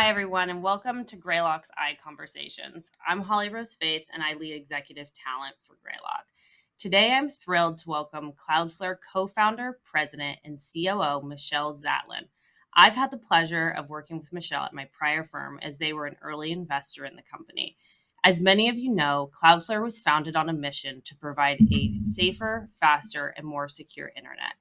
Hi, everyone, and welcome to Greylock's Iconversations. I'm Holly Rose Faith, and I lead executive talent for Greylock. Today, I'm thrilled to welcome Cloudflare Co-Founder, President, and COO Michelle Zatlyn. I've had the pleasure of working with Michelle at my prior firm as they were an early investor in the company. As many of you know, Cloudflare was founded on a mission to provide a safer, faster, and more secure internet.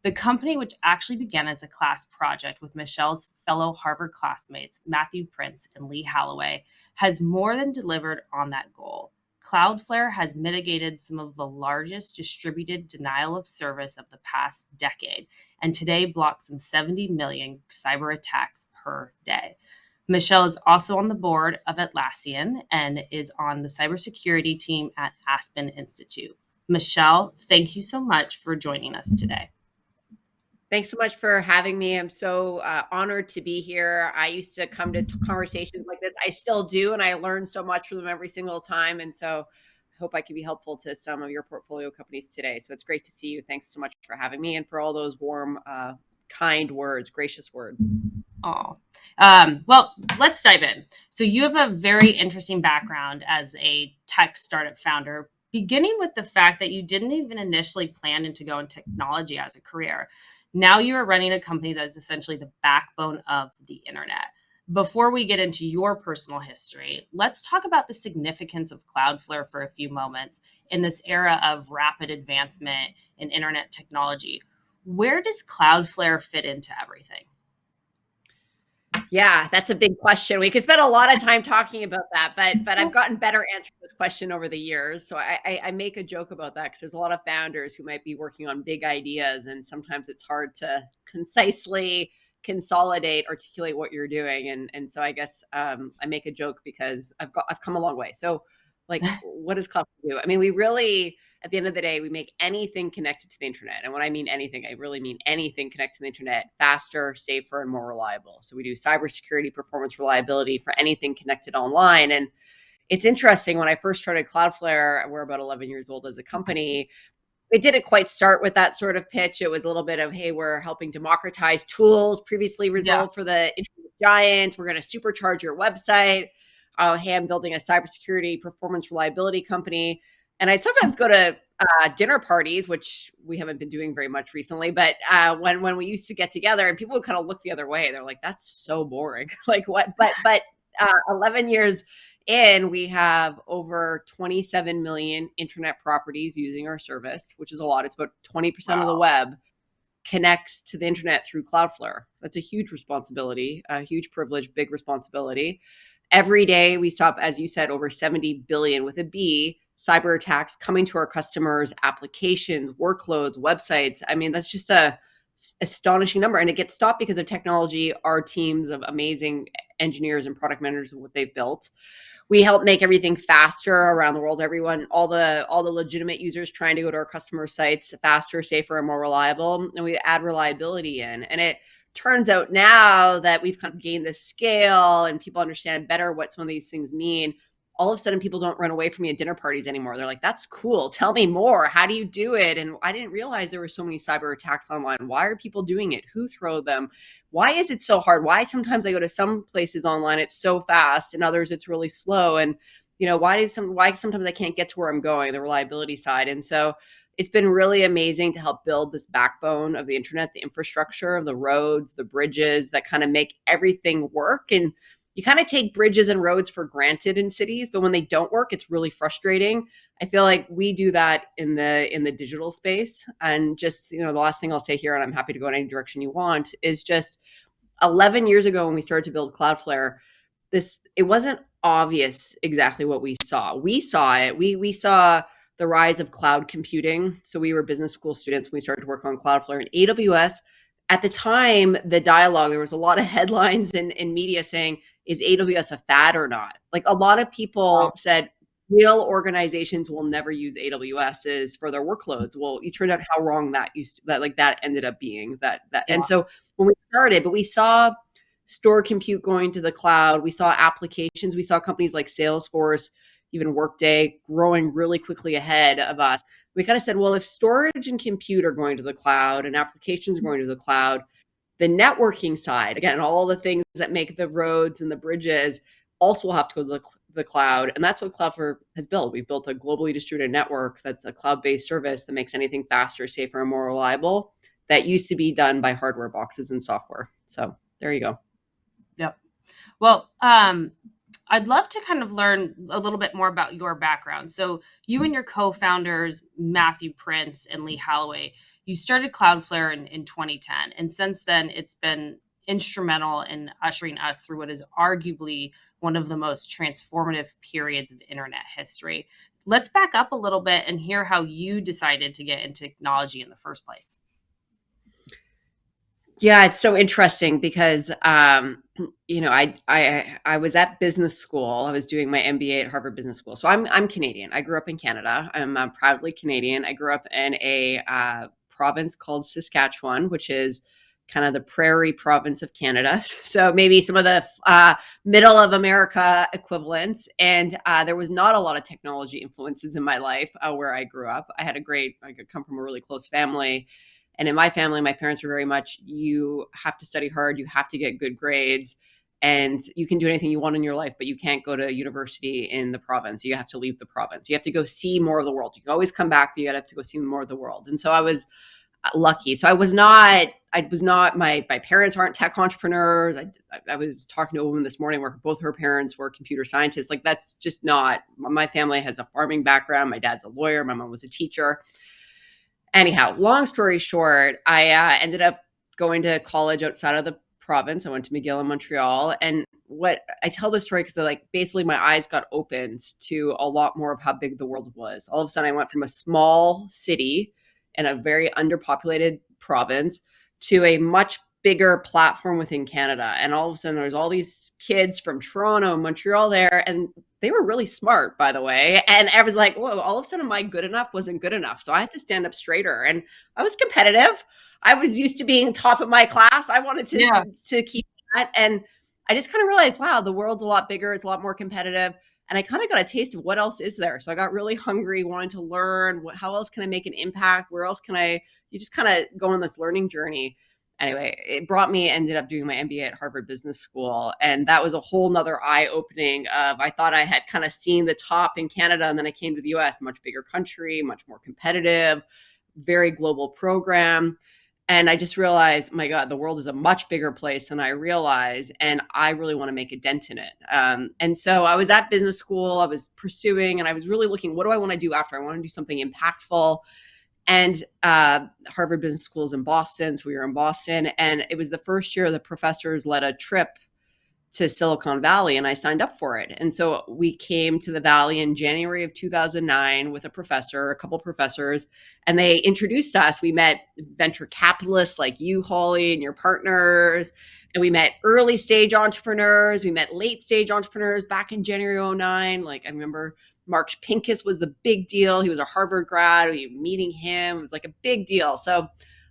The company, which actually began as a class project with Michelle's fellow Harvard classmates, Matthew Prince and Lee Halloway, has more than delivered on that goal. Cloudflare has mitigated some of the largest distributed denial of service of the past decade, and today blocks some 70 million cyber attacks per day. Michelle is also on the board of Atlassian and is on the cybersecurity team at Aspen Institute. Michelle, thank you so much for joining us today. Thanks so much for having me. I'm so honored to be here. I used to come to conversations like this. I still do, and I learn so much from them every single time. And so I hope I can be helpful to some of your portfolio companies today. So it's great to see you. Thanks so much for having me and for all those warm, kind words, gracious words. Well, let's dive in. So you have a very interesting background as a tech startup founder, beginning with the fact that you didn't even initially plan to go in technology as a career. Now you are running a company that is essentially the backbone of the internet. Before we get into your personal history, let's talk about the significance of Cloudflare for a few moments in this era of rapid advancement in internet technology. Where does Cloudflare fit into everything? Yeah, that's a big question. We could spend a lot of time talking about that, but I've gotten better answering this question over the years. So I make a joke about that because there's a lot of founders who might be working on big ideas, and sometimes it's hard to concisely consolidate, articulate what you're doing. And so I guess I make a joke because I've come a long way. So like, what does Cloudflare do? I mean, we really, at the end of the day, we make anything connected to the internet. And when I mean anything, I really mean anything connected to the internet faster, safer, and more reliable. So we do cybersecurity, performance, reliability for anything connected online. And it's interesting, when I first started Cloudflare, we're about 11 years old as a company. It didn't quite start with that sort of pitch. It was a little bit of, hey, we're helping democratize tools previously reserved for the internet giants. We're going to supercharge your website. Hey, I'm building a cybersecurity, performance, reliability company. And I'd sometimes go to dinner parties, which we haven't been doing very much recently. But when we used to get together, and people would kind of look the other way, they're like, "That's so boring." Like what? But 11 years in, we have over 27 million internet properties using our service, which is a lot. It's about 20% of the web connects to the internet through Cloudflare. That's a huge responsibility, a huge privilege, big responsibility. Every day we stop, as you said, over 70 billion with a B cyber attacks coming to our customers' applications, workloads, websites. I mean, that's just a astonishing number. And it gets stopped because of technology, our teams of amazing engineers and product managers and what they've built. We help make everything faster around the world. Everyone, all the legitimate users trying to go to our customer sites faster, safer, and more reliable. And we add reliability in. And it turns out now that we've kind of gained this scale and people understand better what some of these things mean, all of a sudden people don't run away from me at dinner parties anymore. They're like, "That's cool. Tell me more. How do you do it? And I didn't realize there were so many cyber attacks online. Why are people doing it? Who throw them? Why is it so hard? Why sometimes I go to some places online, it's so fast, and others it's really slow. And why sometimes I can't get to where I'm going, the reliability side." And so it's been really amazing to help build this backbone of the internet, the infrastructure, the roads, the bridges that kind of make everything work. And you kind of take bridges and roads for granted in cities, but when they don't work, it's really frustrating. I feel like we do that in the digital space. And just, the last thing I'll say here, and I'm happy to go in any direction you want, is just 11 years ago when we started to build Cloudflare, it wasn't obvious exactly what we saw. We saw it. We saw the rise of cloud computing. So we were business school students when we started to work on Cloudflare, and AWS. At the time, the dialogue, there was a lot of headlines in media saying, is AWS a fad or not? Like, a lot of people said real organizations will never use AWSs for their workloads. Well, it turned out how wrong that ended up being. And so when we started, but we saw store compute going to the cloud, we saw applications, we saw companies like Salesforce, even Workday, growing really quickly ahead of us. We kind of said, well, if storage and compute are going to the cloud and applications are going to the cloud, The networking side, again, all the things that make the roads and the bridges also have to go to the cloud. And that's what Cloudflare has built. We've built a globally distributed network that's a cloud-based service that makes anything faster, safer, and more reliable that used to be done by hardware boxes and software. So there you go. Yep. Well, I'd love to kind of learn a little bit more about your background. So you and your co-founders, Matthew Prince and Lee Holloway, you started Cloudflare in 2010. And since then, it's been instrumental in ushering us through what is arguably one of the most transformative periods of internet history. Let's back up a little bit and hear how you decided to get into technology in the first place. Yeah, it's so interesting because, I was at business school. I was doing my MBA at Harvard Business School. So I'm Canadian. I grew up in Canada. I'm proudly Canadian. I grew up in a province called Saskatchewan, which is kind of the prairie province of Canada. So maybe some of the middle of America equivalents. And there was not a lot of technology influences in my life where I grew up. I come from a really close family. And in my family, my parents were very much, you have to study hard, you have to get good grades, and you can do anything you want in your life, but you can't go to university in the province. You have to leave the province. You have to go see more of the world. You can always come back, but you have to go see more of the world. And so I was lucky. So my parents aren't tech entrepreneurs. I was talking to a woman this morning where both her parents were computer scientists. Like, that's just not, my family has a farming background. My dad's a lawyer. My mom was a teacher. Anyhow, long story short, I ended up going to college outside of the province. I went to McGill in Montreal. And what I tell this story because basically my eyes got opened to a lot more of how big the world was. All of a sudden, I went from a small city in a very underpopulated province to a much bigger platform within Canada. And all of a sudden, there's all these kids from Toronto, Montreal there, and they were really smart, by the way. And I was like, whoa, all of a sudden my good enough wasn't good enough. So I had to stand up straighter. And I was competitive. I was used to being top of my class. I wanted to keep that. And I just kind of realized, wow, the world's a lot bigger. It's a lot more competitive. And I kind of got a taste of what else is there. So I got really hungry, wanting to learn how else can I make an impact? Where else can you just kind of go on this learning journey. Anyway, it ended up doing my MBA at Harvard Business School. And that was a whole nother eye-opening of, I thought I had kind of seen the top in Canada. And then I came to the US, much bigger country, much more competitive, very global program. And I just realized, my God, the world is a much bigger place than I realized. And I really want to make a dent in it. And so I was at business school, I was pursuing, and I was really looking, what do I want to do after? I want to do something impactful. And Harvard Business School is in Boston. So we were in Boston. And it was the first year the professors led a trip to Silicon Valley, and I signed up for it. And so we came to the Valley in January of 2009 with a couple professors, and they introduced us. We met venture capitalists like you, Holly, and your partners. And we met early stage entrepreneurs. We met late stage entrepreneurs back in January 2009. Like, I remember Mark Pincus was the big deal. He was a Harvard grad. Meeting him, it was like a big deal. So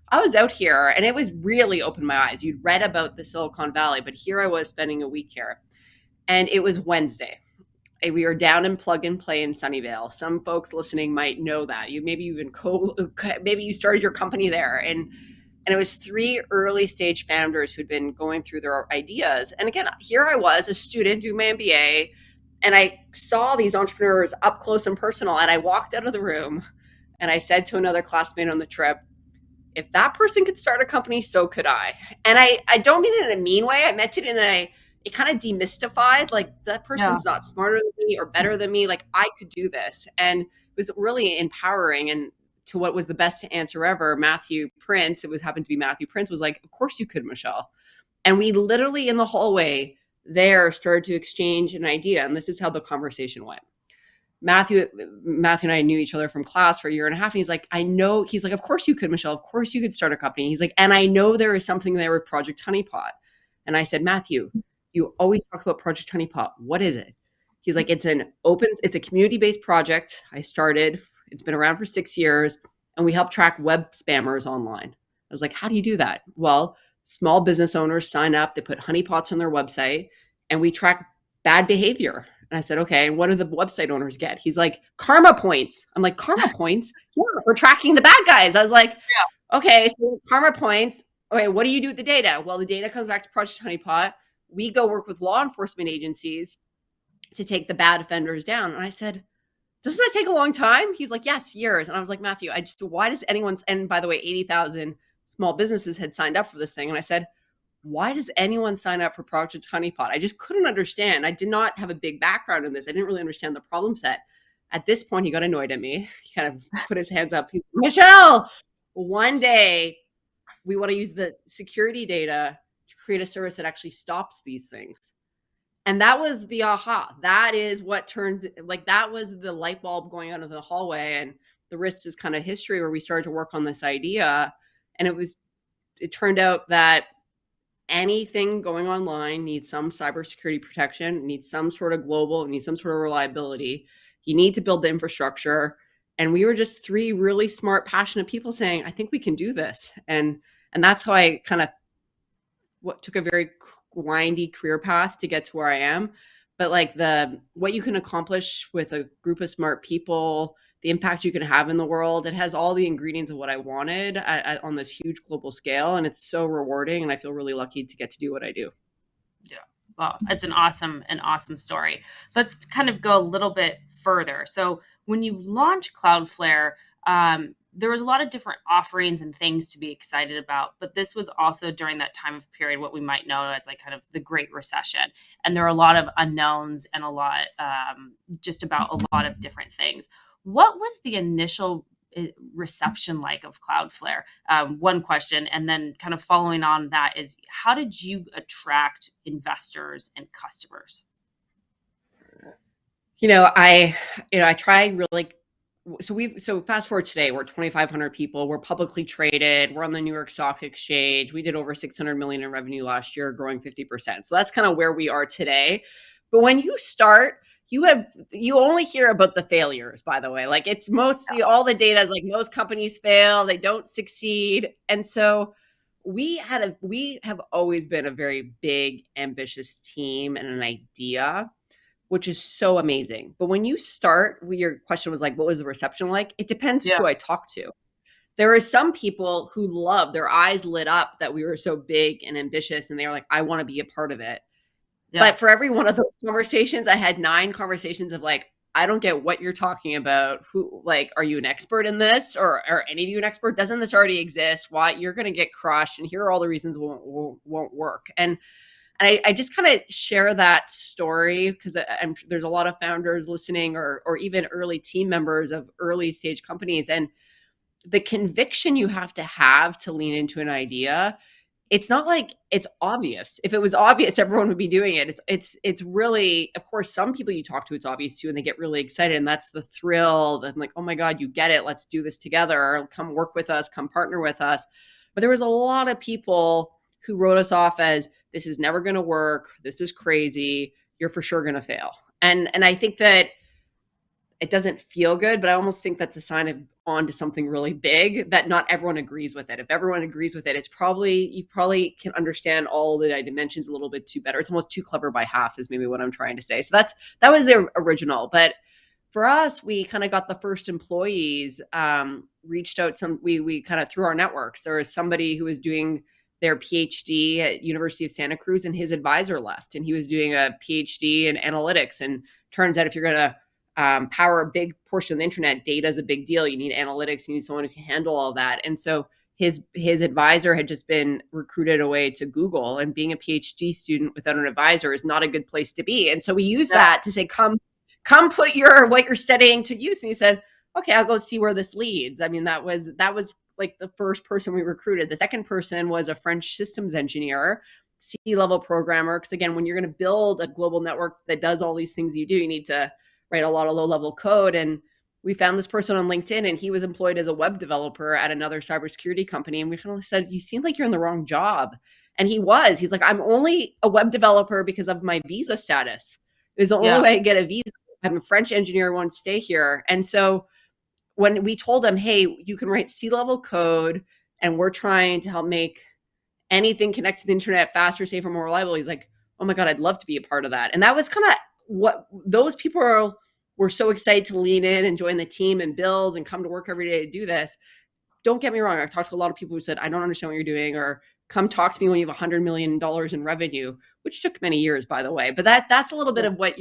I was out here, and it was really opened my eyes. You'd read about the Silicon Valley, but here I was spending a week here. And it was Wednesday. We were down in Plug and Play in Sunnyvale. Some folks listening might know that. Maybe you started your company there. And it was 3 early stage founders who'd been going through their ideas. And again, here I was, a student doing my MBA, and I saw these entrepreneurs up close and personal. And I walked out of the room, and I said to another classmate on the trip, if that person could start a company, so could I. And I don't mean it in a mean way. I meant it in it kind of demystified, like, that person's not smarter than me or better than me. Like, I could do this. And it was really empowering. And to what was the best answer ever, Matthew Prince, happened to be Matthew Prince, was like, of course you could, Michelle. And we literally in the hallway there started to exchange an idea. And this is how the conversation went. Matthew and I knew each other from class for a year and a half. And he's like, of course you could, Michelle. Of course you could start a company. He's like, and I know there is something there with Project Honeypot. And I said, Matthew, you always talk about Project Honeypot. What is it? He's like, it's a community-based project. It's been around for 6 years, and we help track web spammers online. I was like, how do you do that? Well, small business owners sign up, they put honeypots on their website, and we track bad behavior. And I said, okay, what do the website owners get? He's like, karma points. I'm like, karma points? Yeah, we're tracking the bad guys. I was like, okay, so karma points. okay, what do you do with the data? Well, the data comes back to Project Honeypot. We go work with law enforcement agencies to take the bad offenders down. And I said, doesn't that take a long time? He's like, yes, years. And I was like, Matthew, why does anyone's, and by the way, 80,000 small businesses had signed up for this thing. And I said, why does anyone sign up for Project Honeypot? I just couldn't understand. I did not have a big background in this. I didn't really understand the problem set. At this point, he got annoyed at me. He kind of put his hands up. He's like, Michelle, one day we want to use the security data to create a service that actually stops these things. And that was the aha. That is what turns, like, that was the light bulb going out of the hallway. And the rest is kind of history, where we started to work on this idea. And it turned out that anything going online needs some cybersecurity protection, needs some sort of global, needs some sort of reliability. You need to build the infrastructure. And we were just three really smart, passionate people saying, I think we can do this. And that's how I kind of took a very windy career path to get to where I am. But like what you can accomplish with a group of smart people, the impact you can have in the world, it has all the ingredients of what I wanted on this huge global scale. And it's so rewarding. And I feel really lucky to get to do what I do. Yeah. Well, it's an awesome story. Let's kind of go a little bit further. So when you launched Cloudflare, there was a lot of different offerings and things to be excited about, but this was also during that time of period, what we might know as like kind of the Great Recession. And there are a lot of unknowns and a lot, just about a lot of different things. What was the initial reception like of Cloudflare? One question, and then kind of following on that is, how did you attract investors and customers? I tried really. So fast forward today, we're 2,500 people. We're publicly traded. We're on the New York Stock Exchange. We did over 600 million in revenue last year, growing 50%. So that's kind of where we are today. But when you start, you only hear about the failures, by the way. Like, it's mostly all the data is like most companies fail, they don't succeed. And so we have always been a very big, ambitious team and an idea, which is so amazing. But when you start, your question was like, what was the reception like? It depends who I talk to. There are some people who love, their eyes lit up that we were so big and ambitious, and they were like, I want to be a part of it. Yeah. But for every one of those conversations, I had 9 conversations of like, I don't get what you're talking about. Who, like, are you an expert in this? Or are any of you an expert? Doesn't this already exist? Why? You're going to get crushed. And here are all the reasons won't work. And I just kind of share that story because there's a lot of founders listening, or even early team members of early stage companies. And the conviction you have to lean into an idea, it's not like it's obvious. If it was obvious, everyone would be doing it. It's really, of course, some people you talk to, it's obvious to, and they get really excited. And that's the thrill. That I'm like, oh my God, you get it. Let's do this together. Come work with us. Come partner with us. But there was a lot of people who wrote us off as, this is never going to work. This is crazy. You're for sure going to fail. And I think that it doesn't feel good, but I almost think that's a sign of on to something really big, that not everyone agrees with it. If everyone agrees with it, you probably can understand all the dimensions a little bit too better. It's almost too clever by half is maybe what I'm trying to say. So that was the original. But for us, we kind of got the first employees, reached out we kind of through our networks. There was somebody who was doing their PhD at University of Santa Cruz, and his advisor left, and he was doing a PhD in analytics. And turns out if you're going to power a big portion of the internet, data is a big deal. You need analytics. You need someone who can handle all that. And so his advisor had just been recruited away to Google, and being a PhD student without an advisor is not a good place to be. And so we used that to say, come put what you're studying to use. And he said, okay, I'll go see where this leads. I mean, that was like the first person we recruited. The second person was a French systems engineer, C-level programmer. Because again, when you're going to build a global network that does all these things you do, you need to write a lot of low-level code. And we found this person on LinkedIn, and he was employed as a web developer at another cybersecurity company. And we kind of said, you seem like you're in the wrong job. And he was. He's like, I'm only a web developer because of my visa status. It was the only way I get a visa. I'm a French engineer, I want to stay here. And so when we told him, hey, you can write C-level code, and we're trying to help make anything connect to the internet faster, safer, more reliable, he's like, oh my God, I'd love to be a part of that. And that was kind of what those people were so excited to lean in and join the team and build and come to work every day to do this. Don't get me wrong. I've talked to a lot of people who said, I don't understand what you're doing, or come talk to me when you have $100 million in revenue, which took many years, by the way. But that's a little bit of what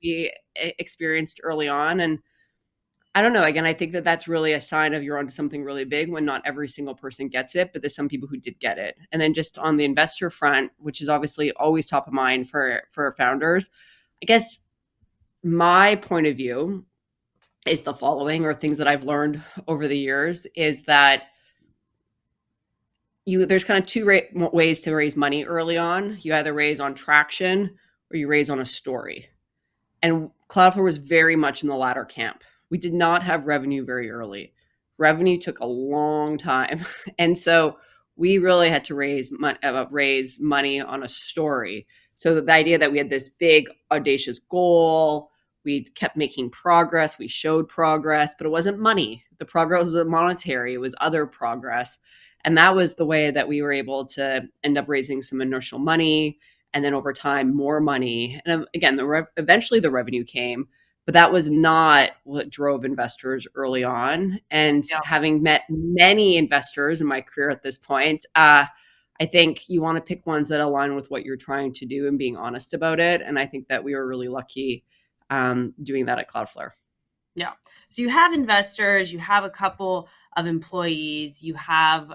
we experienced early on. And I don't know. Again, I think that that's really a sign of you're onto something really big when not every single person gets it, but there's some people who did get it. And then just on the investor front, which is obviously always top of mind for founders, I guess my point of view is the following, or things that I've learned over the years, is that there's kind of two ways to raise money early on. You either raise on traction or you raise on a story. And Cloudflare was very much in the latter camp. We did not have revenue very early. Revenue took a long time. And so we really had to raise money on a story. So the idea that we had this big, audacious goal, we kept making progress, we showed progress, but it wasn't money. The progress wasn't monetary, it was other progress. And that was the way that we were able to end up raising some initial money, and then over time, more money. And again, eventually the revenue came, but that was not what drove investors early on. And having met many investors in my career at this point, I think you want to pick ones that align with what you're trying to do and being honest about it. And I think that we were really lucky doing that at Cloudflare. Yeah. So you have investors, you have a couple of employees, you have,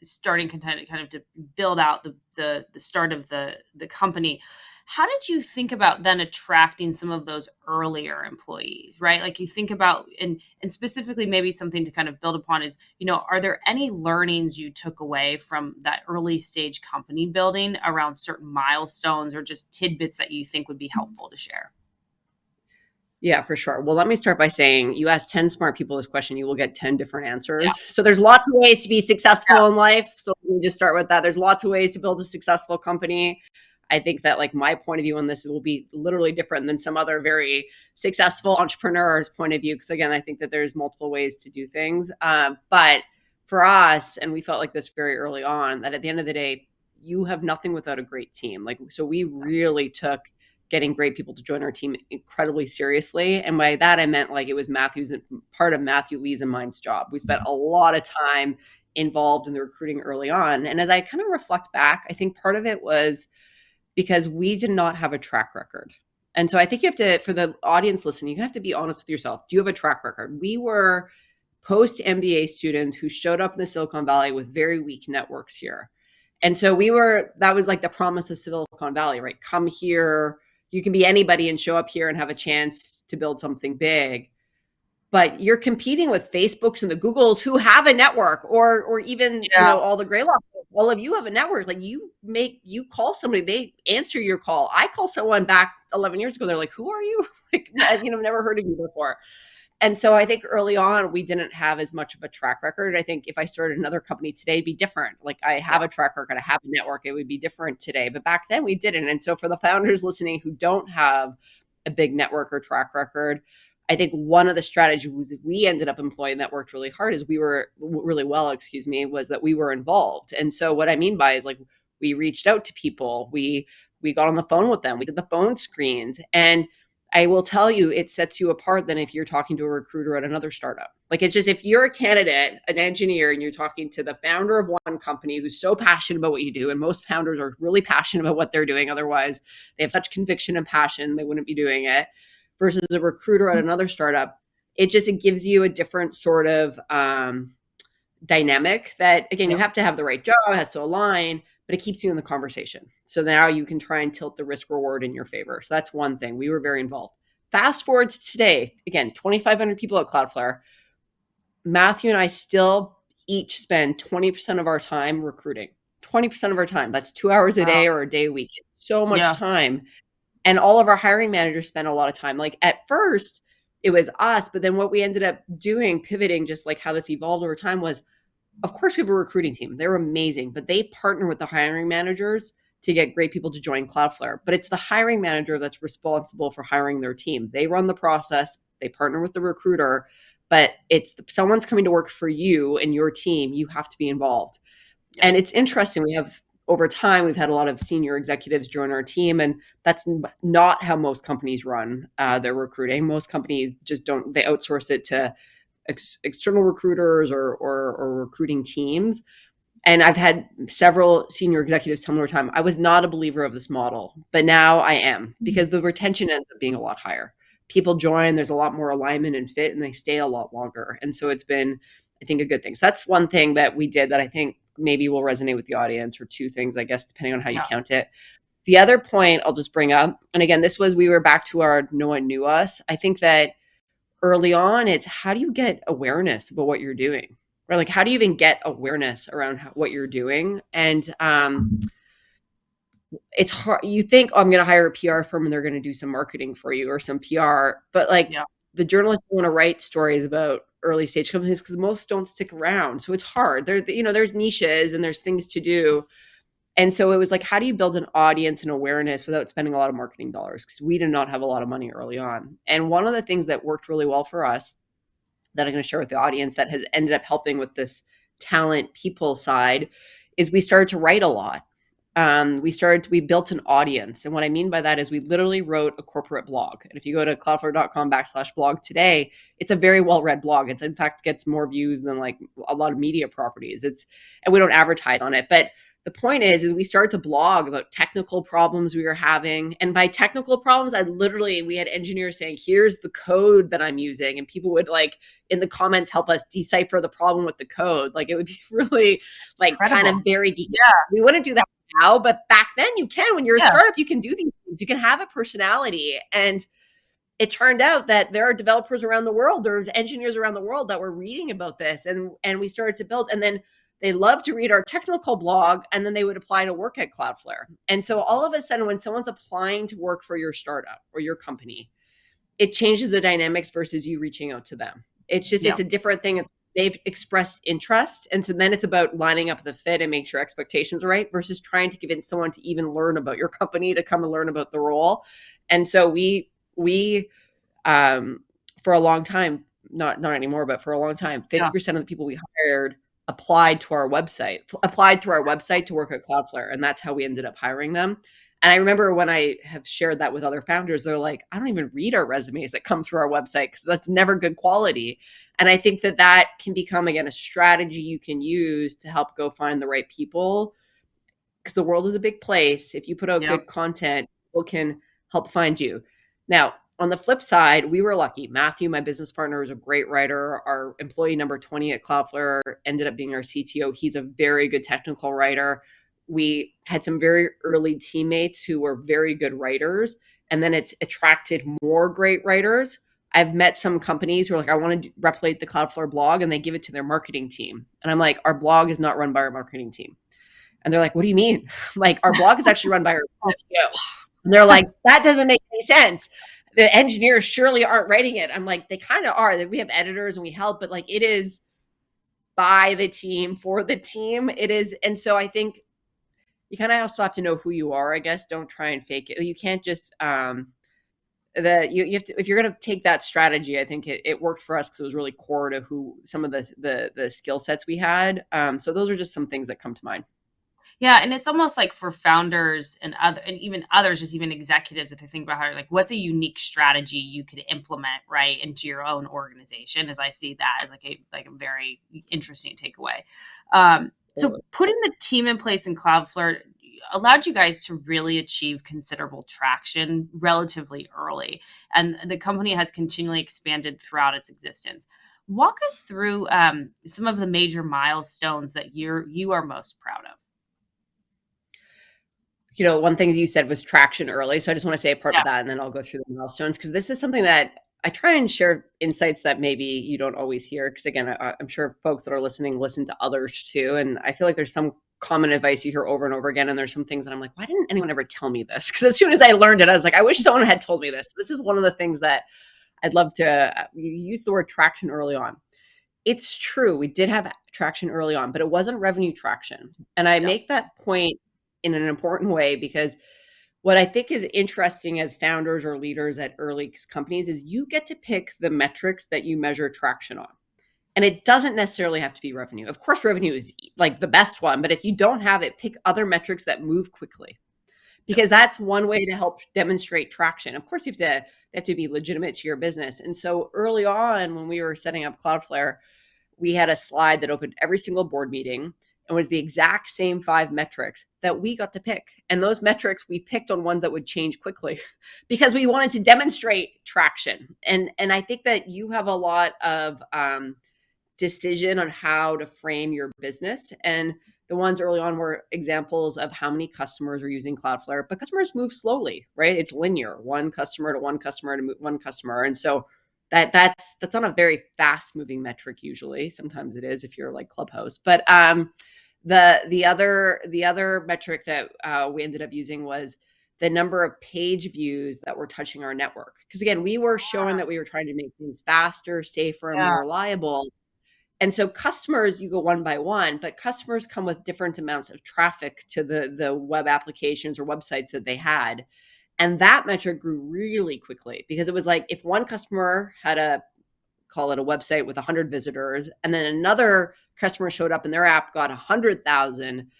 starting content kind of to build out the start of the company. How did you think about then attracting some of those earlier employees, right? Like you think about, and specifically maybe something to kind of build upon is, are there any learnings you took away from that early stage company building around certain milestones or just tidbits that you think would be helpful to share? Yeah, for sure. Well, let me start by saying you ask 10 smart people this question, you will get 10 different answers. Yeah. So there's lots of ways to be successful in life. So let me just start with that. There's lots of ways to build a successful company. I think that like my point of view on this will be literally different than some other very successful entrepreneur's point of view. Because again, I think that there's multiple ways to do things. But for us, and we felt like this very early on, that at the end of the day, you have nothing without a great team. So we really took getting great people to join our team incredibly seriously. And by that, I meant like it was part of Matthew Lee's and mine's job. We spent a lot of time involved in the recruiting early on. And as I kind of reflect back, I think part of it was because we did not have a track record. And so I think you have to, for the audience listening, you have to be honest with yourself. Do you have a track record? We were post-MBA students who showed up in the Silicon Valley with very weak networks here. And so that was like the promise of Silicon Valley, right? Come here, you can be anybody and show up here and have a chance to build something big. But you're competing with Facebooks and the Googles who have a network, or even all the Greylock. All of you have a network. Like you call somebody, they answer your call. I call someone back 11 years ago. They're like, "Who are you?" Like, never heard of you before. And so I think early on we didn't have as much of a track record. I think if I started another company today, it'd be different. Like I have a track record, I have a network, it would be different today. But back then we didn't. And so for the founders listening who don't have a big network or track record, I think one of the strategies we ended up employing that worked really hard was that we were involved. And so what I mean by is like we reached out to people, we got on the phone with them, we did the phone screens. And I will tell you, it sets you apart than if you're talking to a recruiter at another startup. Like it's just, if you're a candidate, an engineer, and you're talking to the founder of one company who's so passionate about what you do, and most founders are really passionate about what they're doing. Otherwise, they have such conviction and passion, they wouldn't be doing it. Versus a recruiter at another startup, it gives you a different sort of dynamic that, again, you have to have the right job, it has to align, but it keeps you in the conversation. So now you can try and tilt the risk reward in your favor. So that's one thing. We were very involved. Fast forward to today, again, 2,500 people at Cloudflare. Matthew and I still each spend 20% of our time recruiting. 20% of our time. That's 2 hours a day or a day a week. It's so much time. And all of our hiring managers spend a lot of time. Like at first it was us, but then what we ended up doing, pivoting, just like how this evolved over time, was, of course we have a recruiting team. They're amazing, but they partner with the hiring managers to get great people to join Cloudflare. But it's the hiring manager that's responsible for hiring their team. They run the process, they partner with the recruiter, but someone's coming to work for you and your team. You have to be involved. And it's interesting. Over time, we've had a lot of senior executives join our team, and that's not how most companies run their recruiting. Most companies just don't, they outsource it to external recruiters or recruiting teams. And I've had several senior executives tell me over time, I was not a believer of this model, but now I am, because the retention ends up being a lot higher. People join, there's a lot more alignment and fit, and they stay a lot longer. And so it's been, I think, a good thing. So that's one thing that we did that I think maybe will resonate with the audience, or two things, I guess, depending on how you count it. The other point I'll just bring up, and again, we were back to our no one knew us. I think that early on, it's how do you get awareness about what you're doing? Or like, how do you even get awareness around what you're doing? And it's hard. You think, oh, I'm going to hire a PR firm and they're going to do some marketing for you or some PR, but like the journalists want to write stories about early stage companies because most don't stick around. So it's hard. There's niches and there's things to do. And so it was like, how do you build an audience and awareness without spending a lot of marketing dollars? Because we did not have a lot of money early on. And one of the things that worked really well for us that I'm going to share with the audience that has ended up helping with this talent people side is we started to write a lot. We built an audience. And what I mean by that is we literally wrote a corporate blog. And if you go to cloudflare.com/blog today, it's a very well-read blog. It's in fact gets more views than like a lot of media properties. And we don't advertise on it, but the point is we started to blog about technical problems we were having. And by technical problems, we had engineers saying, here's the code that I'm using. And people would like in the comments help us decipher the problem with the code. Like it would be really like incredible. Kind of very deep. Yeah. We wouldn't do that now, but back then you can. When you're a startup, you can do these things. You can have a personality. And it turned out that there are developers around the world, there's engineers around the world that were reading about this. And we started to build. And then they love to read our technical blog, and then they would apply to work at Cloudflare. And so all of a sudden, when someone's applying to work for your startup or your company, it changes the dynamics versus you reaching out to them. It's just, It's a different thing. They've expressed interest. And so then it's about lining up the fit and make sure expectations are right versus trying to convince someone to even learn about your company, to come and learn about the role. And so we for a long time, not anymore, but for a long time, 50% of the people we hired applied through our website to work at Cloudflare. And that's how we ended up hiring them. And I remember when I have shared that with other founders, they're like, I don't even read our resumes that come through our website because that's never good quality. And I think that can become, again, a strategy you can use to help go find the right people, because the world is a big place. If you put out good content, people can help find you. Now, on the flip side, we were lucky. Matthew, my business partner, is a great writer. Our employee number 20 at Cloudflare ended up being our CTO. He's a very good technical writer. We had some very early teammates who were very good writers, and then it's attracted more great writers. I've met some companies who are like, I want to replicate the Cloudflare blog, and they give it to their marketing team. And I'm like, our blog is not run by our marketing team. And they're like, what do you mean? Like, our blog is actually run by our CTO. And they're like, that doesn't make any sense. The engineers surely aren't writing it. I'm like, they kind of are. We have editors and we help, but like it is by the team, for the team. It is. And so I think you kind of also have to know who you are, I guess. Don't try and fake it. You can't just, you have to, if you're going to take that strategy, I think it worked for us because it was really core to who some of the skill sets we had. So those are just some things that come to mind. Yeah. And it's almost like for founders and even others, just even executives, if they think about how, like, what's a unique strategy you could implement right into your own organization, as I see that as like a very interesting takeaway. So putting the team in place in Cloudflare allowed you guys to really achieve considerable traction relatively early. And the company has continually expanded throughout its existence. Walk us through some of the major milestones that you are most proud of. One thing you said was traction early. So I just want to say a part of that, and then I'll go through the milestones, because this is something that I try and share insights that maybe you don't always hear. Because again, I'm sure folks that are listening listen to others too. And I feel like there's some common advice you hear over and over again. And there's some things that I'm like, why didn't anyone ever tell me this? Because as soon as I learned it, I was like, I wish someone had told me this. This is one of the things that I'd love to use the word traction early on. It's true. We did have traction early on, but it wasn't revenue traction. And I make that point in an important way, because what I think is interesting as founders or leaders at early companies is you get to pick the metrics that you measure traction on. And it doesn't necessarily have to be revenue. Of course, revenue is like the best one, but if you don't have it, pick other metrics that move quickly, because that's one way to help demonstrate traction. Of course, they have to be legitimate to your business. And so early on, when we were setting up Cloudflare, we had a slide that opened every single board meeting. and was the exact same 5 metrics that we got to pick. And those metrics, we picked on ones that would change quickly because we wanted to demonstrate traction. And I think that you have a lot of decision on how to frame your business. And the ones early on were examples of how many customers are using Cloudflare, but customers move slowly, right? It's linear, one customer to one customer to one customer. And so that's not a very fast moving metric usually. Sometimes it is if you're like Clubhouse. But the other metric that we ended up using was the number of page views that were touching our network. Because again, we were showing that we were trying to make things faster, safer, and more reliable. And so customers, you go one by one, but customers come with different amounts of traffic to the web applications or websites that they had. And that metric grew really quickly because it was like if one customer had call it a website with 100 visitors, and then another customer showed up and their app got 100,000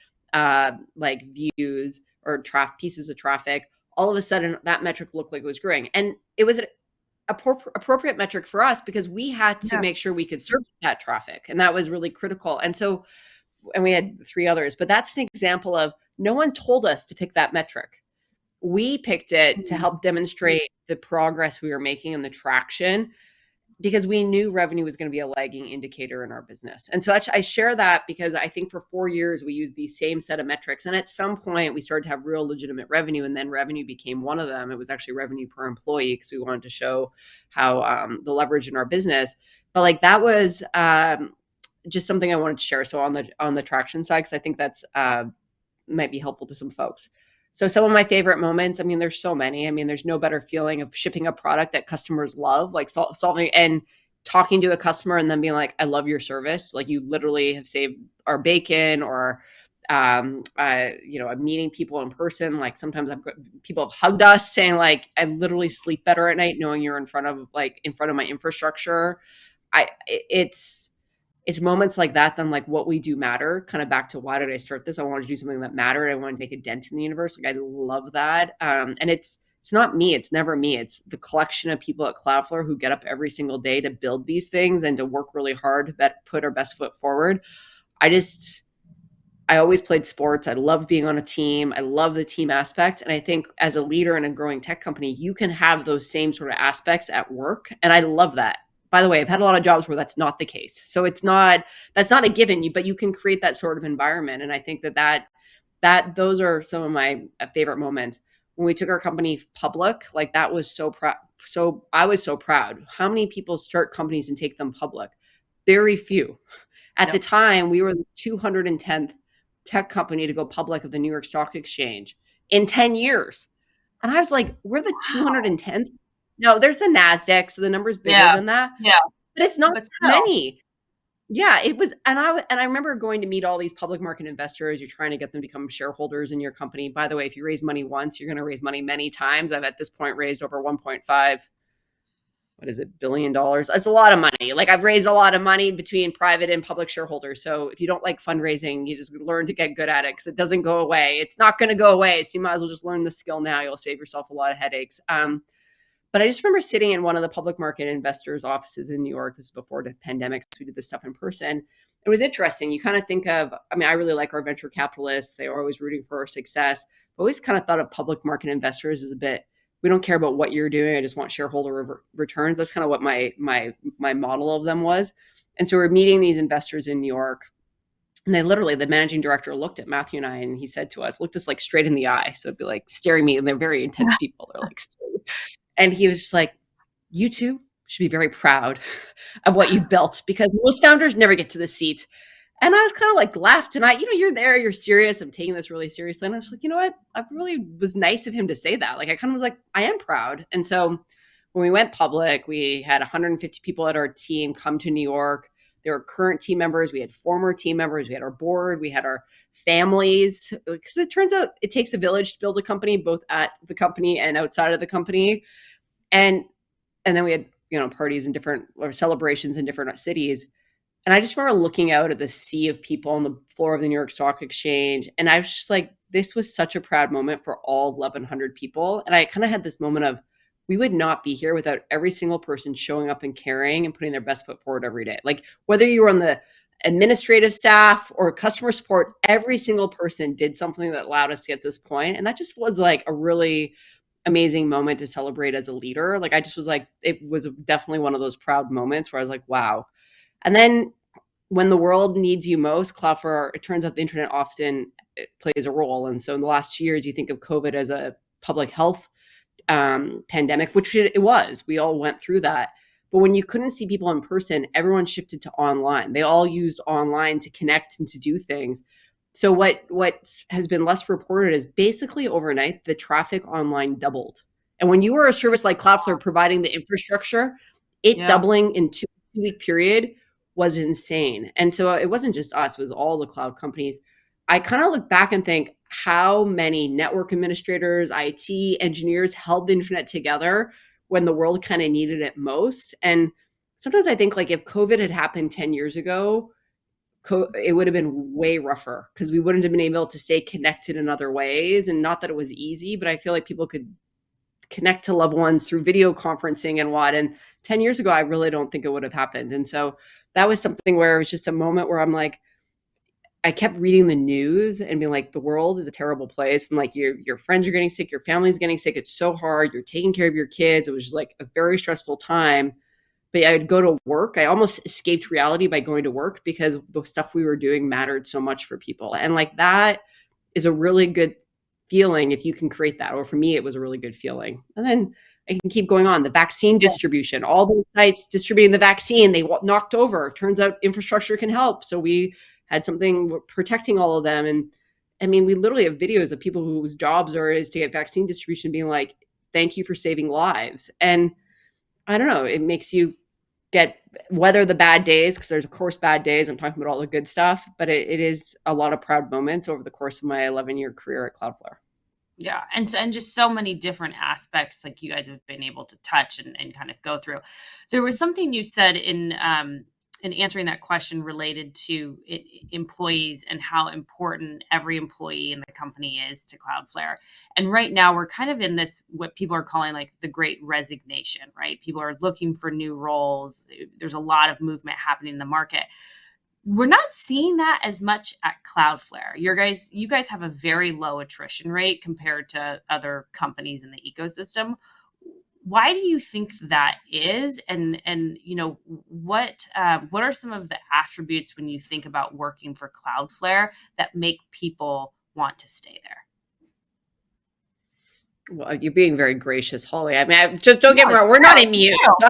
like views or pieces of traffic, all of a sudden that metric looked like it was growing. And it was an appropriate metric for us because we had to make sure we could serve that traffic. And that was really critical. And we had 3 others, but that's an example of no one told us to pick that metric. We picked it to help demonstrate the progress we were making and the traction because we knew revenue was going to be a lagging indicator in our business. And so I share that because I think for 4 years we used the same set of metrics. And at some point we started to have real legitimate revenue, and then revenue became one of them. It was actually revenue per employee because we wanted to show how the leverage in our business. But like that was just something I wanted to share. So on the traction side, because I think that's might be helpful to some folks. So some of my favorite moments, I mean, there's so many. I mean, there's no better feeling of shipping a product that customers love, like solving and talking to a customer and then being like, I love your service. Like you literally have saved our bacon, or, I'm meeting people in person. Like sometimes people have hugged us saying like, I literally sleep better at night knowing you're in front of my infrastructure. It's moments like that, then like what we do matter, kind of back to why did I start this? I wanted to do something that mattered. I wanted to make a dent in the universe. Like I love that. And it's not me. It's never me. It's the collection of people at Cloudflare who get up every single day to build these things and to work really hard to put our best foot forward. I always played sports. I love being on a team. I love the team aspect. And I think as a leader in a growing tech company, you can have those same sort of aspects at work. And I love that. By the way, I've had a lot of jobs where that's not the case. So that's not a given, but you can create that sort of environment. And I think that those are some of my favorite moments. When we took our company public, like that was so proud. So I was so proud. How many people start companies and take them public? Very few. At the time, we were the 210th tech company to go public at the New York Stock Exchange in 10 years. And I was like, we're the 210th? No, there's the NASDAQ, so the number's bigger than that. Yeah. But it's not many. Yeah, it was. And I remember going to meet all these public market investors. You're trying to get them to become shareholders in your company. By the way, if you raise money once, you're going to raise money many times. I've at this point raised over 1.5 billion dollars. That's a lot of money. Like I've raised a lot of money between private and public shareholders. So if you don't like fundraising, you just learn to get good at it because it doesn't go away. It's not going to go away. So you might as well just learn the skill now. You'll save yourself a lot of headaches. But I just remember sitting in one of the public market investors' offices in New York. This is before the pandemic, so we did this stuff in person. It was interesting. You kind of think of, I really like our venture capitalists. They are always rooting for our success. I always kind of thought of public market investors as a bit, we don't care about what you're doing. I just want shareholder returns. That's kind of what my model of them was. And so we're meeting these investors in New York. And the managing director looked at Matthew and I, and he said to us, looked us like straight in the eye. So it'd be like staring me, and they're very intense people. They're like, and he was just like, you two should be very proud of what you've built because most founders never get to the seat. And I was kind of like laughed, and you're there, you're serious. I'm taking this really seriously. And I was like, you know what? I really was nice of him to say that. Like, I kind of was like, I am proud. And so when we went public, we had 150 people at our team come to New York. There were current team members. We had former team members. We had our board. We had our families. Because it turns out it takes a village to build a company, both at the company and outside of the company. And then we had, parties or celebrations in different cities. And I just remember looking out at the sea of people on the floor of the New York Stock Exchange. And I was just like, this was such a proud moment for all 1,100 people. And I kind of had this moment of, we would not be here without every single person showing up and caring and putting their best foot forward every day. Like whether you were on the administrative staff or customer support, every single person did something that allowed us to get this point. And that just was like a really amazing moment to celebrate as a leader. Like I just was like, it was definitely one of those proud moments where I was like, wow. And then when the world needs you most, Cloudflare, it turns out the internet often plays a role. And so in the last 2 years, you think of COVID as a public health pandemic, which it was. We all went through that. But when you couldn't see people in person, everyone shifted to online. They all used online to connect and to do things. So what has been less reported is basically overnight, the traffic online doubled. And when you were a service like Cloudflare providing the infrastructure, it doubling in 2-week period was insane. And so it wasn't just us, it was all the cloud companies. I kind of look back and think how many network administrators, IT engineers held the internet together when the world kind of needed it most. And sometimes I think like if COVID had happened 10 years ago, it would have been way rougher because we wouldn't have been able to stay connected in other ways. And not that it was easy, but I feel like people could connect to loved ones through video conferencing and what. And 10 years ago, I really don't think it would have happened. And so that was something where it was just a moment where I'm like, I kept reading the news and being like, the world is a terrible place. And like your friends are getting sick, your family's getting sick. It's so hard. You're taking care of your kids. It was just like a very stressful time. But I would go to work. I almost escaped reality by going to work because the stuff we were doing mattered so much for people. And like that is a really good feeling if you can create that. Or for me, it was a really good feeling. And then I can keep going on. The vaccine distribution, all those sites distributing the vaccine, they knocked over. Turns out infrastructure can help. So we had something protecting all of them. And I mean, we literally have videos of people whose jobs is to get vaccine distribution being thank you for saving lives. And I don't know, it makes you weather the bad days, because there's of course bad days. I'm talking about all the good stuff, but it is a lot of proud moments over the course of my 11-year career at Cloudflare. Yeah. And just so many different aspects like you guys have been able to touch and kind of go through. There was something you said in answering that question related to employees and how important every employee in the company is to Cloudflare. And right now we're kind of in this, what people are calling like the great resignation, right? People are looking for new roles. There's a lot of movement happening in the market. We're not seeing that as much at Cloudflare. You guys have a very low attrition rate compared to other companies in the ecosystem. Why do you think that is? And what are some of the attributes when you think about working for Cloudflare that make people want to stay there? Well, you're being very gracious, Holly. I mean, just don't get me wrong. We're not immune. So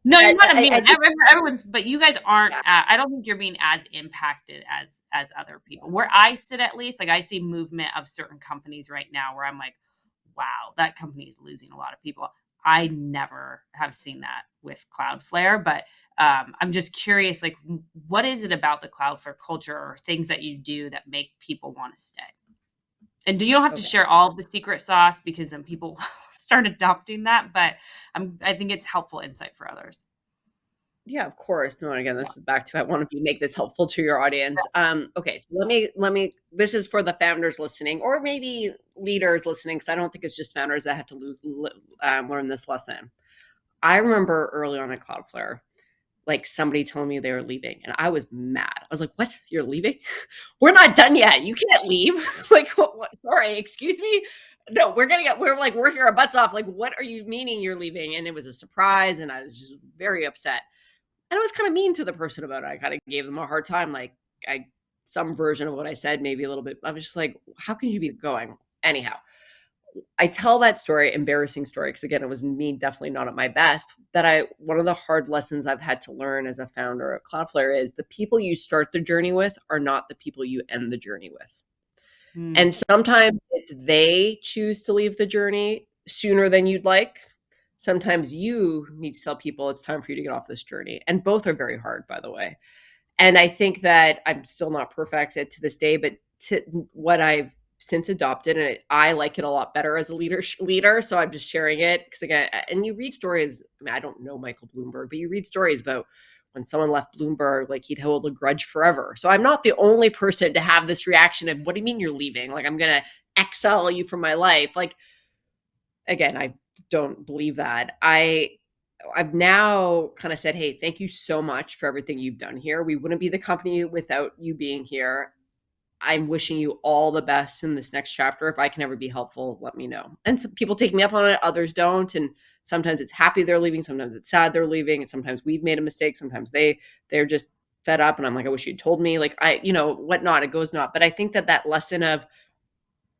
no, you're not immune. Everyone's, but you guys aren't. I don't think you're being as impacted as other people. Where I sit, at least, like I see movement of certain companies right now where I'm like, wow, that company is losing a lot of people. I never have seen that with Cloudflare, but I'm just curious, like, what is it about the Cloudflare culture or things that you do that make people want to stay? And you don't have to share all of the secret sauce because then people start adopting that, but I think it's helpful insight for others. Yeah, of course. No, and again, this is back to, I want to make this helpful to your audience. Okay, so let me, this is for the founders listening, or maybe leaders listening, because I don't think it's just founders that have to learn this lesson. I remember early on at Cloudflare, like somebody telling me they were leaving, and I was mad. I was like, "What? You're leaving? We're not done yet. You can't leave." Like, what? Sorry, excuse me. No, we're like working our butts off. Like, what are you meaning you're leaving? And it was a surprise, and I was just very upset. And I was kind of mean to the person about it. I kind of gave them a hard time. Like some version of what I said, maybe a little bit. I was just like, how can you be going? Anyhow, I tell that story, embarrassing story, because again, it was me definitely not at my best, one of the hard lessons I've had to learn as a founder at Cloudflare is the people you start the journey with are not the people you end the journey with. And sometimes it's they choose to leave the journey sooner than you'd like. Sometimes you need to tell people it's time for you to get off this journey. And both are very hard, by the way. And I think that I'm still not perfect to this day, but what I've since adopted, and I like it a lot better as a leader. So I'm just sharing it because again, and you read stories. I mean, I don't know Michael Bloomberg, but you read stories about when someone left Bloomberg, like he'd hold a grudge forever. So I'm not the only person to have this reaction of, what do you mean you're leaving? Like, I'm going to exile you from my life. Like, again, I don't believe that. I I've now kind of said, hey, thank you so much for everything you've done here. We wouldn't be the company without you being here. I'm wishing you all the best in this next chapter. If I can ever be helpful, let me know. And some people take me up on it, others don't. And sometimes it's happy they're leaving, sometimes it's sad they're leaving, and sometimes we've made a mistake, sometimes they're just fed up and I'm like, I wish you'd told me, like, whatnot, it goes not. But I think that lesson of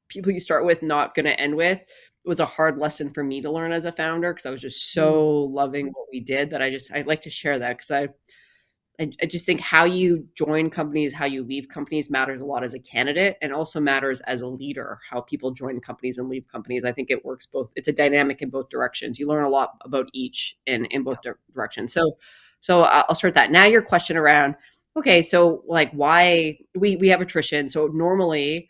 people you start with not going to end with was a hard lesson for me to learn as a founder, because I was just so loving what we did that I'd like to share that, because I just think how you join companies, how you leave companies matters a lot as a candidate, and also matters as a leader, how people join companies and leave companies. I think it works both. It's a dynamic in both directions. You learn a lot about each in both directions. So I'll start that. Now your question around, okay, so like why we have attrition. So normally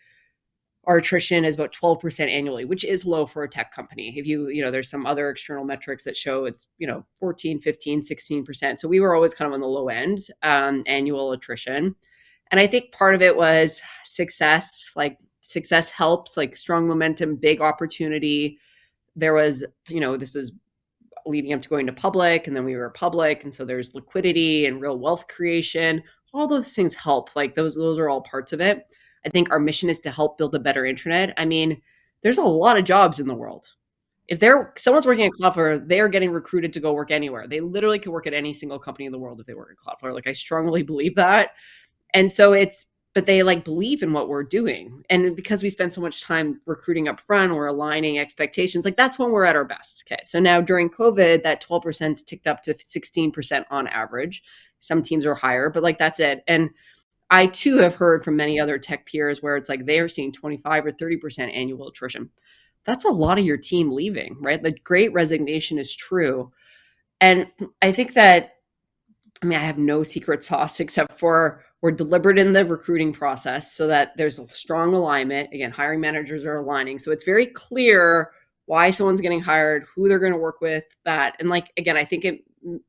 our attrition is about 12% annually, which is low for a tech company. If there's some other external metrics that show it's, 14, 15, 16%. So we were always kind of on the low end, annual attrition. And I think part of it was success, like success helps, like strong momentum, big opportunity. There was, this was leading up to going to public, and then we were public. And so there's liquidity and real wealth creation. All those things help. Like those are all parts of it. I think our mission is to help build a better internet. I mean, there's a lot of jobs in the world. If someone's working at Cloudflare, they are getting recruited to go work anywhere. They literally could work at any single company in the world if they work at Cloudflare. Like I strongly believe that. And so but they like believe in what we're doing. And because we spend so much time recruiting up front, we're aligning expectations. Like that's when we're at our best. Okay. So now during COVID, that 12% ticked up to 16% on average. Some teams are higher, but like that's it. And I too have heard from many other tech peers where it's like they are seeing 25 or 30% annual attrition. That's a lot of your team leaving, right? The great resignation is true. And I think that, I have no secret sauce except for we're deliberate in the recruiting process so that there's a strong alignment. Again, hiring managers are aligning. So it's very clear why someone's getting hired, who they're going to work with, that. And like, again, I think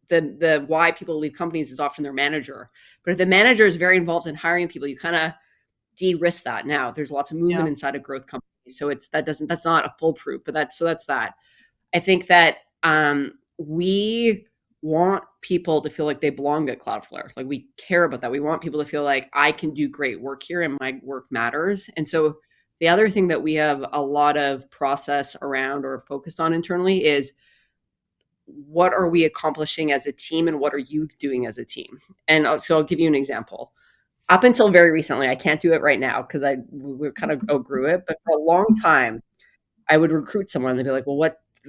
the why people leave companies is often their manager. But if the manager is very involved in hiring people, you kind of de-risk that. Now there's lots of movement inside of growth companies. So that's not a foolproof, but that's that. I think that we want people to feel like they belong at Cloudflare. Like we care about that. We want people to feel like I can do great work here and my work matters. And so the other thing that we have a lot of process around or focus on internally is what are we accomplishing as a team and what are you doing as a team? And so I'll give you an example. Up until very recently, I can't do it right now because we kind of outgrew it, but for a long time, I would recruit someone and they'd be like, well,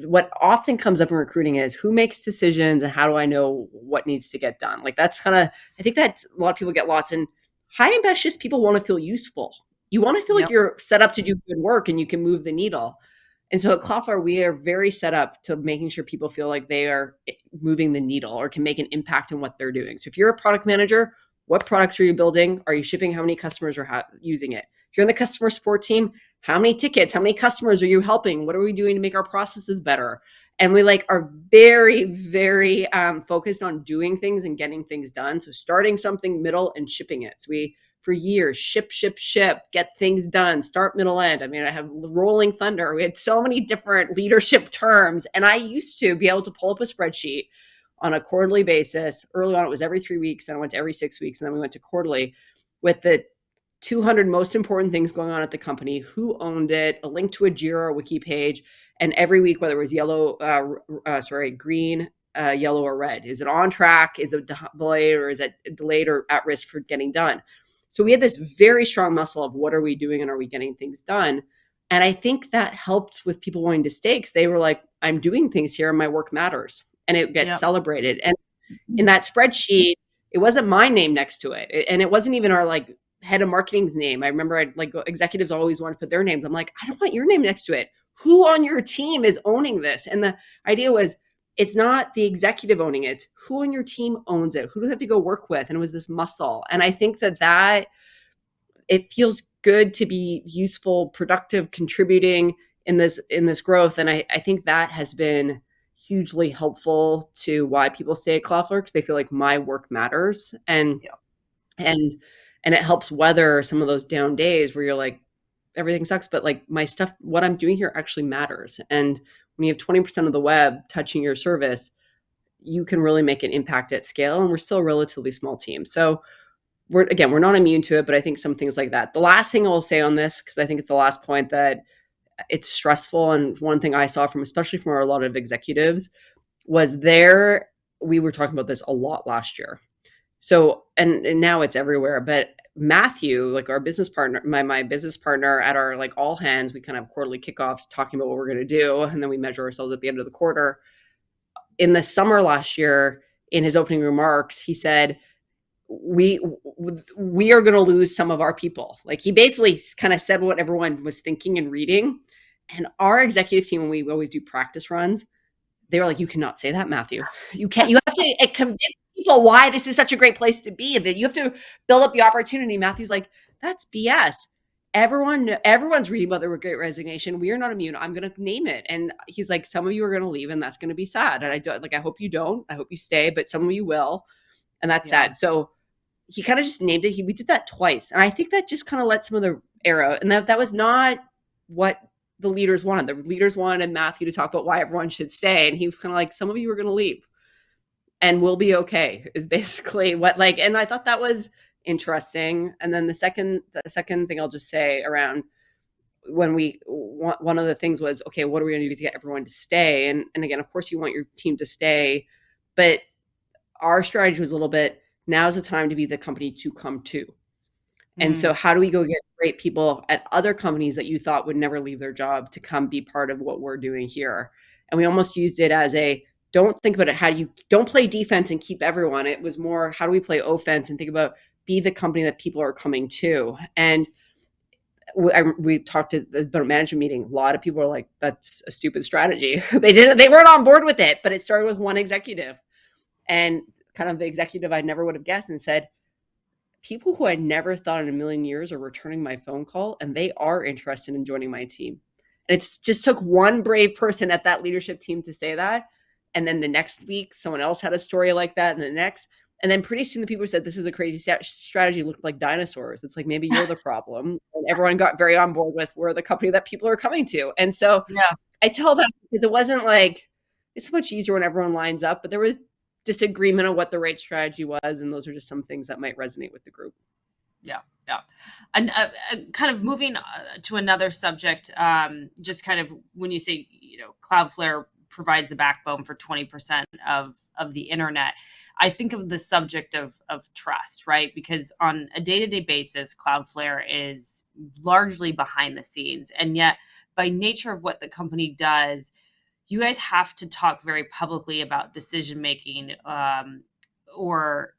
what often comes up in recruiting is who makes decisions and how do I know what needs to get done? Like that's kind of, I think that a lot of people get lost, and high ambitious people want to feel useful. You want to feel like you're set up to do good work and you can move the needle. And so at Cloudflare, we are very set up to making sure people feel like they are moving the needle or can make an impact in what they're doing. So if you're a product manager, what products are you building? Are you shipping? How many customers are using it? If you're in the customer support team, how many tickets, how many customers are you helping? What are we doing to make our processes better? And we are very, very focused on doing things and getting things done. So starting something, middle, and shipping it. So we, for years, ship, get things done, start, middle, end. I have rolling thunder. We had so many different leadership terms. And I used to be able to pull up a spreadsheet on a quarterly basis. Early on, it was every 3 weeks. And I went to every 6 weeks. And then we went to quarterly with the 200 most important things going on at the company, who owned it, a link to a Jira wiki page, and every week, whether it was green, yellow, or red. Is it on track? Is it delayed, or is it delayed or at risk for getting done? So we had this very strong muscle of what are we doing and are we getting things done? And I think that helped with people wanting to stay because they were like, I'm doing things here and my work matters. And it gets celebrated. And in that spreadsheet, it wasn't my name next to it. And it wasn't even our head of marketing's name. I remember executives always want to put their names. I'm like, I don't want your name next to it. Who on your team is owning this? And the idea was, it's not the executive owning it. Who on your team owns it? Who do they have to go work with? And it was this muscle. And I think that it feels good to be useful, productive, contributing in this growth. And I think that has been hugely helpful to why people stay at Cloudflare, because they feel like my work matters. And it helps weather some of those down days where you're like, everything sucks, but my stuff, what I'm doing here actually matters. And when you have 20% of the web touching your service, you can really make an impact at scale. And we're still a relatively small team. So we're not immune to it, but I think some things like that. The last thing I'll say on this, because I think it's the last point, that it's stressful. And one thing I saw especially from a lot of executives was we were talking about this a lot last year. So, and now it's everywhere, but Matthew, like our business partner, my business partner at our like all hands, we kind of have quarterly kickoffs talking about what we're going to do. And then we measure ourselves at the end of the quarter. In the summer last year, in his opening remarks, he said, we are going to lose some of our people. Like he basically kind of said what everyone was thinking and reading. And our executive team, when we always do practice runs, they were like, you cannot say that, Matthew. You have to convince people why this is such a great place to be, that you have to build up the opportunity. Matthew's like, that's BS. Everyone's reading about the Great Resignation. We are not immune. I'm going to name it. And he's like, some of you are going to leave and that's going to be sad. And I hope you don't, I hope you stay, but some of you will. And that's sad. So he kind of just named it. We did that twice. And I think that just kind of let some of the air out. And that was not what the leaders wanted. The leaders wanted Matthew to talk about why everyone should stay. And he was kind of like, some of you are going to leave and we'll be okay, is basically what, like, and I thought that was interesting. And then the second thing I'll just say around when one of the things was, okay, what are we going to do to get everyone to stay? And again, of course you want your team to stay, but our strategy was a little bit, now's the time to be the company to come to. And so how do we go get great people at other companies that you thought would never leave their job to come be part of what we're doing here? And we almost used it as don't think about it, don't play defense and keep everyone. It was more, how do we play offense and think about, be the company that people are coming to? And we talked about a management meeting. A lot of people are like, that's a stupid strategy. They weren't on board with it, but it started with one executive. And kind of the executive I never would have guessed, and said, people who I never thought in a million years are returning my phone call, and they are interested in joining my team. And it's just took one brave person at that leadership team to say that. And then the next week, someone else had a story like that, and the next. And then pretty soon the people who said, this is a crazy strategy, looked like dinosaurs. It's like, maybe you're the problem. And everyone got very on board with, we're the company that people are coming to. And so I tell that because it wasn't like, it's much easier when everyone lines up, but there was disagreement on what the right strategy was. And those are just some things that might resonate with the group. Yeah. And kind of moving to another subject, just kind of when you say, Cloudflare provides the backbone for 20% of the internet, I think of the subject of trust, right? Because on a day-to-day basis, Cloudflare is largely behind the scenes. And yet by nature of what the company does, you guys have to talk very publicly about decision-making or,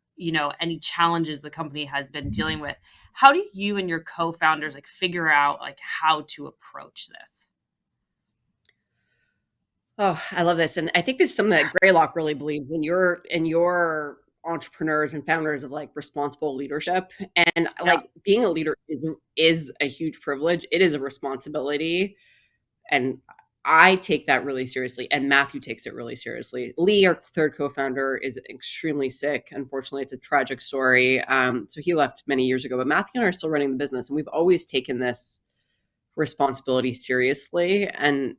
any challenges the company has been dealing with. How do you and your co-founders figure out how to approach this? Oh, I love this. And I think this is something that Greylock really believes in, your entrepreneurs and founders, of responsible leadership. And being a leader is a huge privilege. It is a responsibility. And I take that really seriously, and Matthew takes it really seriously. Lee, our third co-founder, is extremely sick. Unfortunately, it's a tragic story. So he left many years ago, but Matthew and I are still running the business, and we've always taken this responsibility seriously. And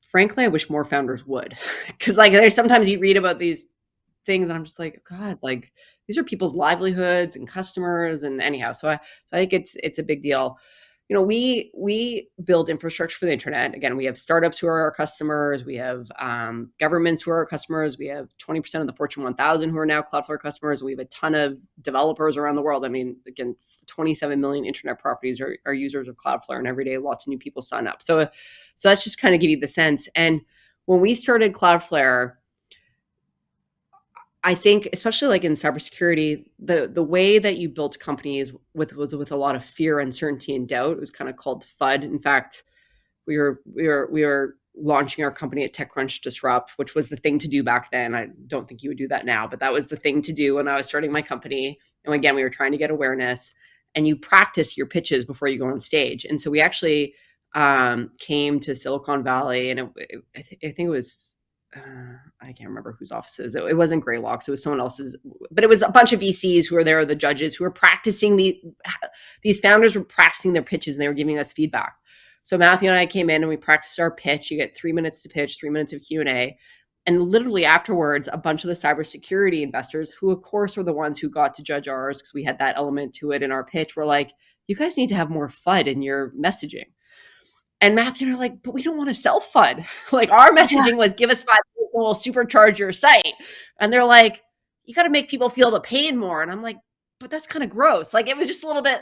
frankly, I wish more founders would, because there's sometimes you read about these things, and I'm just like, God, these are people's livelihoods and customers, and anyhow. So I think it's a big deal. We build infrastructure for the internet. Again, we have startups who are our customers. We have governments who are our customers. We have 20% of the Fortune 1000 who are now Cloudflare customers. We have a ton of developers around the world. I mean, again, 27 million internet properties are users of Cloudflare, and every day lots of new people sign up. So that's just kind of give you the sense. And when we started Cloudflare, I think, especially in cybersecurity, the way that you built companies was with a lot of fear, uncertainty, and doubt. It was kind of called FUD. In fact, we were launching our company at TechCrunch Disrupt, which was the thing to do back then. I don't think you would do that now, but that was the thing to do when I was starting my company. And again, we were trying to get awareness, and you practice your pitches before you go on stage. And so we actually came to Silicon Valley, and I think it was. I can't remember whose offices. It wasn't Greylock's. It was someone else's, but it was a bunch of VCs who were there, the judges who were practicing. These founders were practicing their pitches, and they were giving us feedback. So Matthew and I came in and we practiced our pitch. You get 3 minutes to pitch, 3 minutes of Q&A. And literally afterwards, a bunch of the cybersecurity investors, who of course were the ones who got to judge ours because we had that element to it in our pitch, were like, you guys need to have more FUD in your messaging. And Matthew and I are like, but we don't want to sell FUD. Like, our messaging was, give us 5 people, we'll supercharge your site. And they're like, you got to make people feel the pain more. And I'm like, but that's kind of gross. Like, it was just a little bit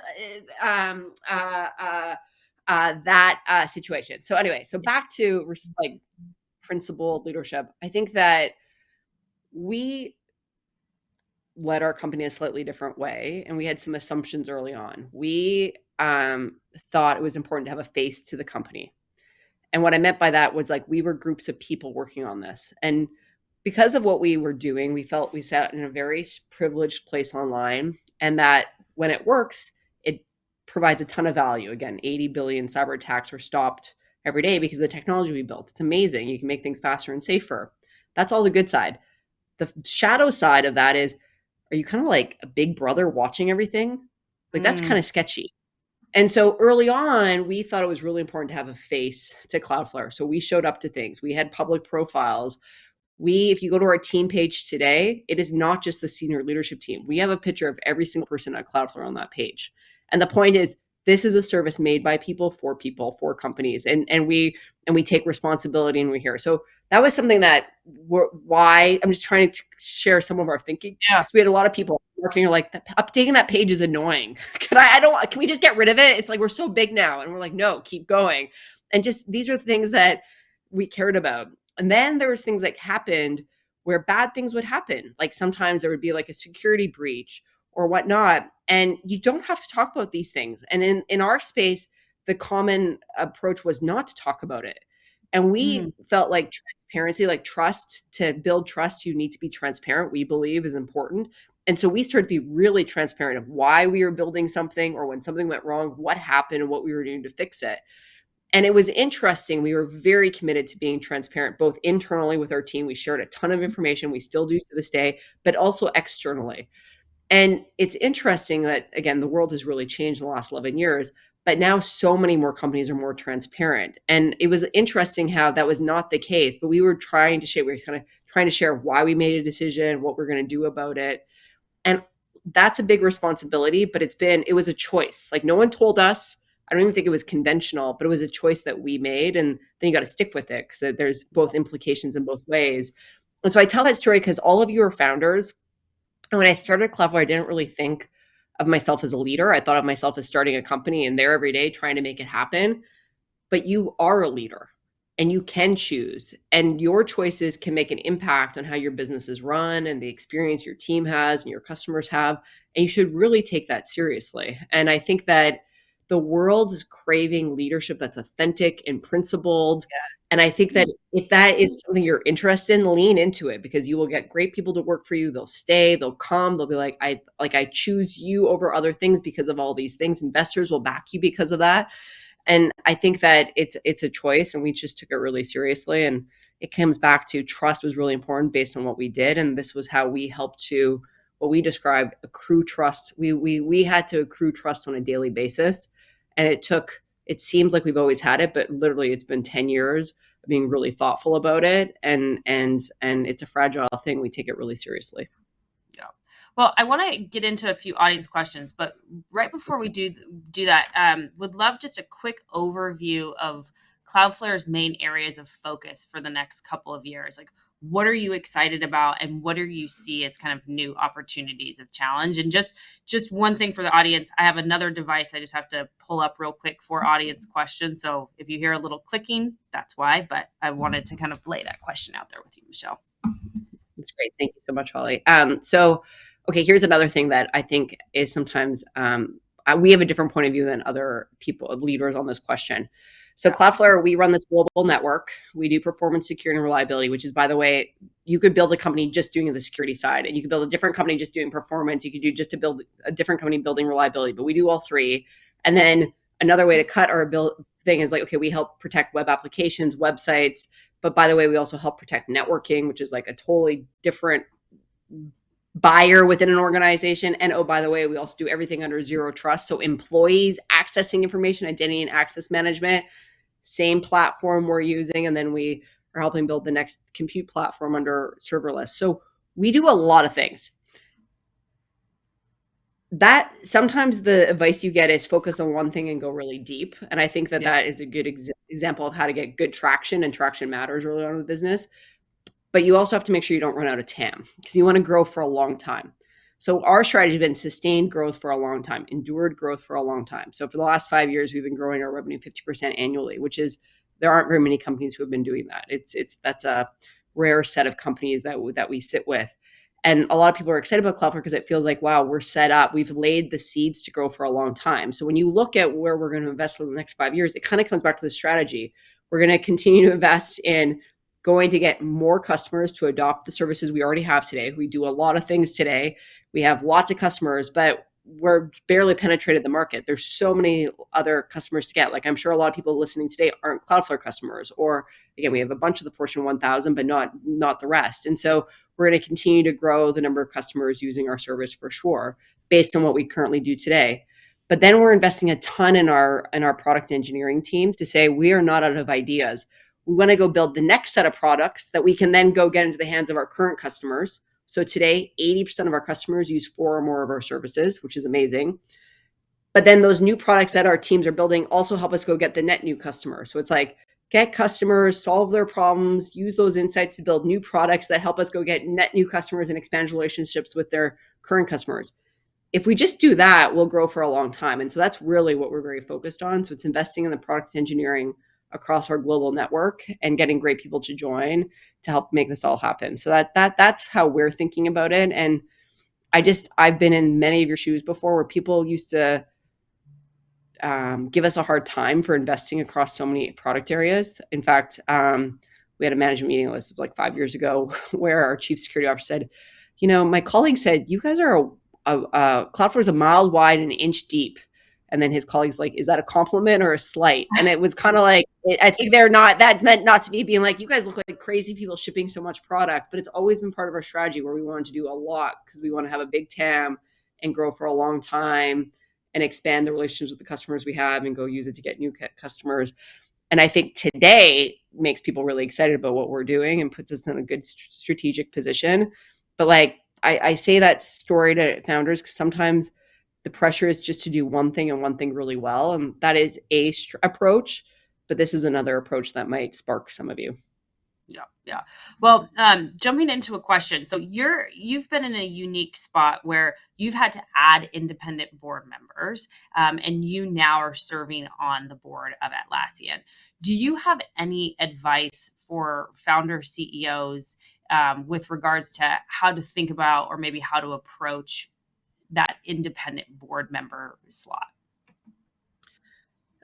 that situation. So anyway, so back to like principled leadership. I think that we led our company a slightly different way, and we had some assumptions early on. We thought it was important to have a face to the company. And what I meant by that was, like, we were groups of people working on this. And because of what we were doing, we felt we sat in a very privileged place online, and that when it works, it provides a ton of value. Again, 80 billion cyber attacks are stopped every day because of the technology we built. It's amazing. You can make things faster and safer. That's all the good side. The shadow side of that is, are you kind of like a big brother watching everything? Like, that's kind of sketchy. And so early on, we thought it was really important to have a face to Cloudflare. So we showed up to things. We had public profiles. If you go to our team page today, it is not just the senior leadership team. We have a picture of every single person at Cloudflare on that page. And the point is, this is a service made by people, for companies. And we take responsibility, and we're here. So that was something that why I'm just trying to share some of our thinking. Yeah. Because we had a lot of people working like, updating that page is annoying. Can we just get rid of it? It's like, we're so big now. And we're like, no, keep going. And just, these are the things that we cared about. And then there was things that happened where bad things would happen. Like, sometimes there would be like a security breach or whatnot. And you don't have to talk about these things. And in our space, the common approach was not to talk about it. And we felt like transparency, like trust, to build trust, you need to be transparent, we believe is important. And so we started to be really transparent of why we were building something, or when something went wrong, what happened and what we were doing to fix it. And it was interesting. We were very committed to being transparent, both internally with our team. We shared a ton of information. We still do to this day, but also externally. And it's interesting that, again, the world has really changed in the last 11 years, but now so many more companies are more transparent. And it was interesting how that was not the case, but we were trying to share why we made a decision, what we're going to do about it. And that's a big responsibility, but it was a choice. Like, no one told us. I don't even think it was conventional, but it was a choice that we made. And then you got to stick with it, because there's both implications in both ways. And so I tell that story because all of you are founders. And when I started Cloudflare, I didn't really think of myself as a leader. I thought of myself as starting a company and there every day trying to make it happen. But you are a leader, and you can choose, and your choices can make an impact on how your business is run and the experience your team has and your customers have. And you should really take that seriously. And I think that the world is craving leadership that's authentic and principled. Yes. And I think that if that is something you're interested in, lean into it, because you will get great people to work for you. They'll stay, they'll come, they'll be like, I choose you over other things because of all these things. Investors will back you because of that. And I think that it's a choice, and we just took it really seriously. And it comes back to trust was really important based on what we did. And this was how we helped to, what we described, accrue trust. We had to accrue trust on a daily basis. And it seems like we've always had it, but literally it's been 10 years of being really thoughtful about it. And it's a fragile thing. We take it really seriously. Yeah. Well, I want to get into a few audience questions, but right before we do that, would love just a quick overview of Cloudflare's main areas of focus for the next couple of years. Like, what are you excited about, and what do you see as kind of new opportunities of challenge? And just one thing for the audience, I have another device I just have to pull up real quick for audience questions. So if you hear a little clicking, that's why, but I wanted to kind of lay that question out there with you, Michelle. That's great. Thank you so much, Holly. Okay, here's another thing that I think is sometimes we have a different point of view than other leaders on this question. So Cloudflare, we run this global network. We do performance, security, and reliability, which is, by the way, you could build a company just doing the security side, and you could build a different company just doing performance. You could do just to build a different company building reliability, but we do all three. And then another way to cut our thing is like, okay, we help protect web applications, websites, but by the way, we also help protect networking, which is like a totally different buyer within an organization. And oh, by the way, we also do everything under zero trust. So employees accessing information, identity and access management, same platform we're using. And then we or helping build the next compute platform under serverless. So we do a lot of things. That sometimes the advice you get is focus on one thing and go really deep. And I think that Yeah. that is a good example of how to get good traction, and traction matters early on in the business. But you also have to make sure you don't run out of TAM, because you want to grow for a long time. So our strategy has been sustained growth for a long time, endured growth for a long time. So for the last 5 years, we've been growing our revenue 50% annually, which is, there aren't very many companies who have been doing that. That's a rare set of companies that we sit with. And a lot of people are excited about Cloudflare because it feels like, wow, we're set up. We've laid the seeds to grow for a long time. So when you look at where we're going to invest in the next 5 years, it kind of comes back to the strategy. We're going to continue to invest in going to get more customers to adopt the services we already have today. We do a lot of things today. We have lots of customers, but we're barely penetrated the market. There's so many other customers to get. Like, I'm sure a lot of people listening today aren't Cloudflare customers, or again, we have a bunch of the Fortune 1000, but not the rest. And so we're going to continue to grow the number of customers using our service for sure, based on what we currently do today. But then we're investing a ton in our product engineering teams to say, we are not out of ideas. We want to go build the next set of products that we can then go get into the hands of our current customers. So today, 80% of our customers use 4 or more of our services, which is amazing. But then those new products that our teams are building also help us go get the net new customers. So it's like, get customers, solve their problems, use those insights to build new products that help us go get net new customers and expand relationships with their current customers. If we just do that, we'll grow for a long time. And so that's really what we're very focused on. So it's investing in the product engineering across our global network and getting great people to join to help make this all happen. So that's how we're thinking about it. And I've been in many of your shoes before, where people used to give us a hard time for investing across so many product areas. In fact, we had a management meeting, this was like 5 years ago, where our chief security officer said, my colleague said, you guys are Cloudflare is a mile wide and an inch deep. And then his colleagues like, is that a compliment or a slight? And it was kind of like, I think that meant not to be being like, you guys look like crazy people shipping so much product, but it's always been part of our strategy where we wanted to do a lot because we want to have a big TAM and grow for a long time and expand the relationships with the customers we have and go use it to get new customers. And I think today makes people really excited about what we're doing and puts us in a good strategic position. But like, I say that story to founders because sometimes the pressure is just to do one thing and one thing really well. And that is a approach, but this is another approach that might spark some of you. Yeah. Well, jumping into a question. So you've been in a unique spot where you've had to add independent board members, and you now are serving on the board of Atlassian. Do you have any advice for founder CEOs with regards to how to think about, or maybe how to approach that independent board member slot?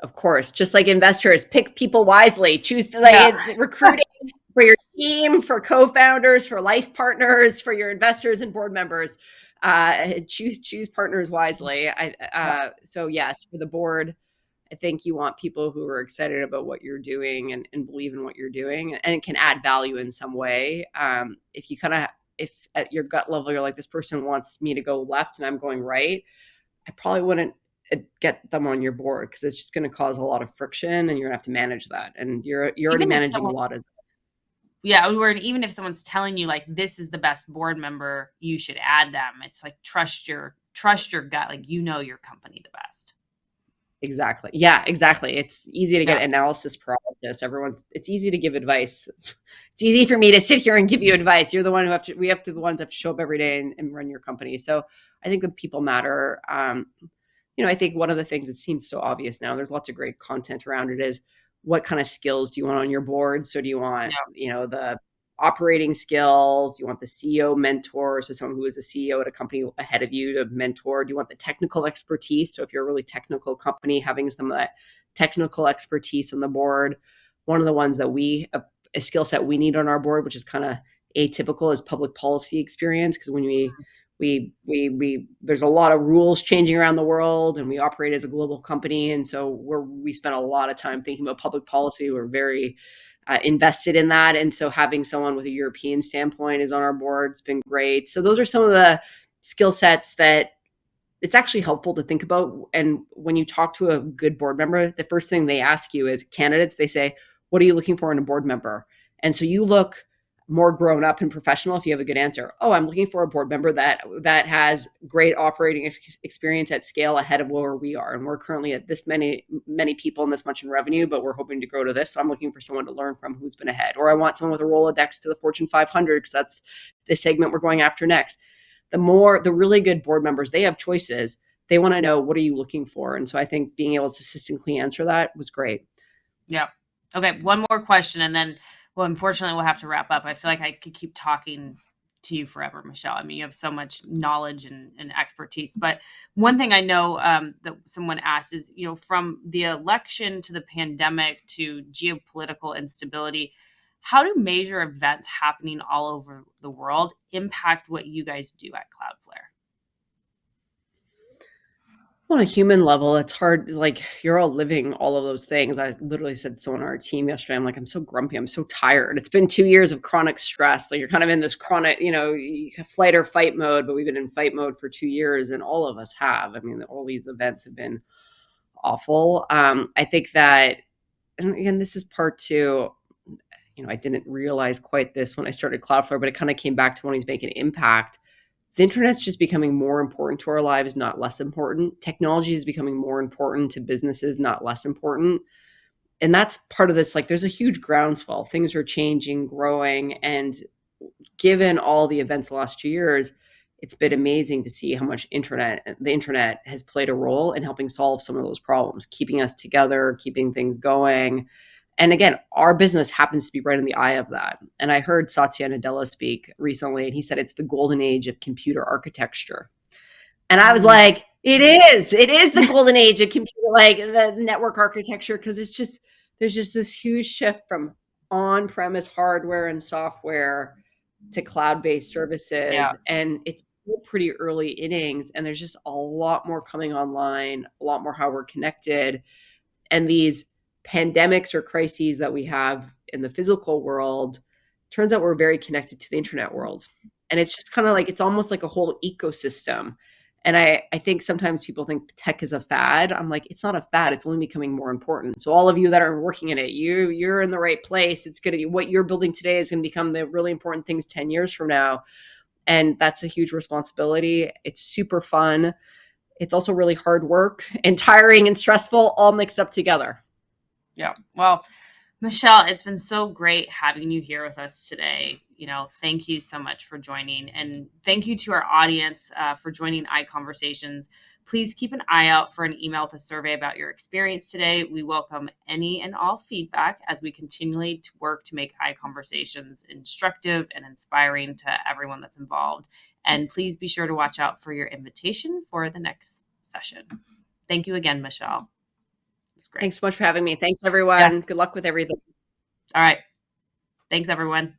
Of course, just like investors, pick people wisely. Choose it's recruiting for your team, for co-founders, for life partners, for your investors and board members. Choose partners wisely. So yes, for the board, I think you want people who are excited about what you're doing and believe in what you're doing and can add value in some way. If at your gut level, you're like, this person wants me to go left and I'm going right, I probably wouldn't get them on your board because it's just going to cause a lot of friction and you're gonna have to manage that. And you're already managing a lot of. Yeah. Or even if someone's telling you like, this is the best board member, you should add them. It's like, trust your gut. Like, your company the best. Exactly. Yeah, exactly. It's easy to get analysis paralysis. It's easy to give advice. It's easy for me to sit here and give you advice. You're the one we have to the ones that have to show up every day and run your company. So I think the people matter. I think one of the things that seems so obvious now, there's lots of great content around it, is what kind of skills do you want on your board? So do you want, the operating skills? Do you want the CEO mentor? So someone who is a CEO at a company ahead of you to mentor? Do you want the technical expertise? So if you're a really technical company, having some of that technical expertise on the board. One of the ones that a skill set we need on our board, which is kind of atypical, is public policy experience. Because when we there's a lot of rules changing around the world and we operate as a global company. And so we spend a lot of time thinking about public policy. We're very invested in that. And so having someone with a European standpoint is on our board. It's been great. So those are some of the skill sets that it's actually helpful to think about. And when you talk to a good board member, the first thing they ask you is candidates, they say, what are you looking for in a board member? And so you look more grown up and professional if you have a good answer. Oh, I'm looking for a board member that has great operating experience at scale ahead of where we are. And we're currently at this many people and this much in revenue, but we're hoping to grow to this. So I'm looking for someone to learn from who's been ahead. Or I want someone with a Rolodex to the Fortune 500 because that's the segment we're going after next. The really good board members, they have choices. They want to know, what are you looking for? And so I think being able to succinctly answer that was great. Yeah. Okay. One more question, and then, well, unfortunately, we'll have to wrap up. I feel like I could keep talking to you forever, Michelle. I mean, you have so much knowledge and expertise. But one thing I know that someone asked is, from the election to the pandemic to geopolitical instability, how do major events happening all over the world impact what you guys do at Cloudflare? On a human level, it's hard. Like, you're all living all of those things. I literally said to someone on our team yesterday, I'm like, I'm so grumpy. I'm so tired. It's been 2 years of chronic stress. Like, you're kind of in this chronic, flight or fight mode, but we've been in fight mode for 2 years, and all of us have. I mean, all these events have been awful. I think that, and again, this is part two. I didn't realize quite this when I started Cloudflare, but it kind of came back to when he's making an impact. The internet's just becoming more important to our lives, not less important. Technology is becoming more important to businesses, not less important. And that's part of this. Like, there's a huge groundswell. Things are changing, growing. And given all the events the last 2 years, it's been amazing to see how much the internet has played a role in helping solve some of those problems, keeping us together, keeping things going. And again, our business happens to be right in the eye of that. And I heard Satya Nadella speak recently, and he said it's the golden age of computer architecture. And I was like, it is the golden age of computer, like the network architecture, because there's just this huge shift from on-premise hardware and software to cloud-based services. Yeah. And it's still pretty early innings, and there's just a lot more coming online, a lot more how we're connected. And these pandemics or crises that we have in the physical world, turns out we're very connected to the internet world. And it's just kind of like, it's almost like a whole ecosystem. And I think sometimes people think tech is a fad. I'm like, it's not a fad. It's only becoming more important. So all of you that are working in it, you're in the right place. It's going to be what you're building today is going to become the really important things 10 years from now. And that's a huge responsibility. It's super fun. It's also really hard work and tiring and stressful, all mixed up together. Yeah. Well, Michelle, it's been so great having you here with us today. Thank you so much for joining. And thank you to our audience for joining Iconversations. Please keep an eye out for an email with a survey about your experience today. We welcome any and all feedback as we continually to work to make Iconversations instructive and inspiring to everyone that's involved. And please be sure to watch out for your invitation for the next session. Thank you again, Michelle. It's great. Thanks so much for having me. Thanks, everyone. Yeah. Good luck with everything. All right. Thanks, everyone.